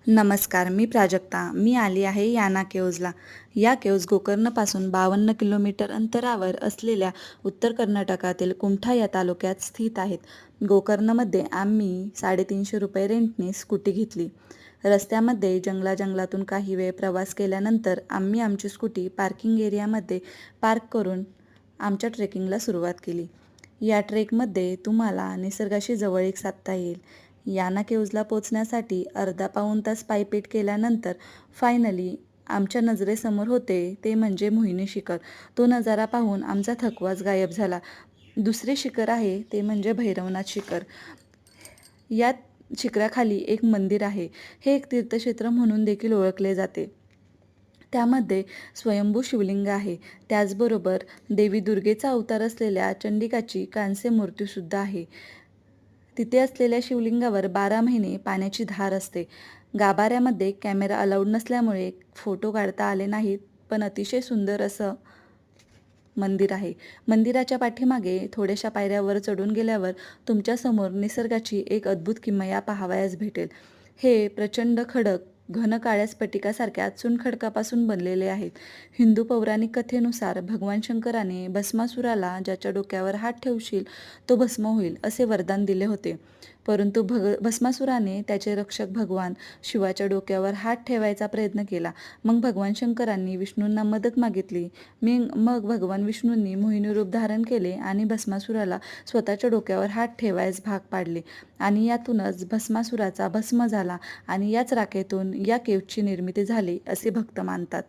नमस्कार, मी प्राजक्ता. मी आली आहे याना केव्जला. या केव्ज गोकर्णपासून 52 किलोमीटर अंतरावर असलेल्या उत्तर कर्नाटकातील कुमठा या तालुक्यात स्थित आहेत. गोकर्णमध्ये आम्ही ₹350 रेंटने स्कूटी घेतली. रस्त्यामध्ये जंगलातून काही वेळ प्रवास केल्यानंतर आम्ही आमची स्कूटी पार्किंग एरियामध्ये पार्क करून आमच्या ट्रेकिंगला सुरुवात केली. या ट्रेकमध्ये तुम्हाला निसर्गाशी जवळीक साधता येईल. याना केव्जला पोचण्यासाठी अर्धा-पाऊण तास पायपीट केल्यानंतर फायनली आमच्या नजरेसमोर होते ते म्हणजे मोहिनी शिखर. तो नजारा पाहून आमचा थकवाच गायब झाला. दुसरे शिखर आहे ते म्हणजे भैरवनाथ शिखर. या शिखराखाली एक मंदिर आहे. हे एक तीर्थक्षेत्र म्हणून देखील ओळखले जाते. त्यामध्ये स्वयंभू शिवलिंग आहे. त्याचबरोबर देवी दुर्गेचा अवतार असलेल्या चंडिकाची कांस्य मूर्तीसुद्धा आहे. तिथे असलेल्या शिवलिंगावर 12 महिने पाण्याची धार असते. गाभाऱ्यामध्ये कॅमेरा अलाउड नसल्यामुळे फोटो काढता आले नाहीत, पण अतिशय सुंदर असं मंदिर आहे. मंदिराच्या पाठीमागे थोड्याशा पायऱ्या वर चढून गेल्यावर तुमच्यासमोर निसर्गाची एक अद्भुत किमया पाहावयास भेटेल. हे प्रचंड खडक घन काळ्या स्फटिकासारख्या चुनखडकापासून बनलेले आहेत. हिंदू पौराणिक कथेनुसार भगवान शंकराने भस्मासुराला ज्याच्या डोक्यावर हात ठेवशील तो भस्म होईल असे वरदान दिले होते. परंतु भस्मासुराने त्याचे रक्षक भगवान शिवाच्या डोक्यावर हात ठेवायचा प्रयत्न केला. मग भगवान शंकरांनी विष्णूंना मदत मागितली. मग भगवान विष्णूंनी मोहिनी रूप धारण केले आणि भस्मासुराला स्वतःच्या डोक्यावर हात ठेवायस भाग पाडले आणि यातूनच भस्मासुराचा भस्म झाला आणि याच राखेतून या केव्जची निर्मिती झाली असे भक्त मानतात.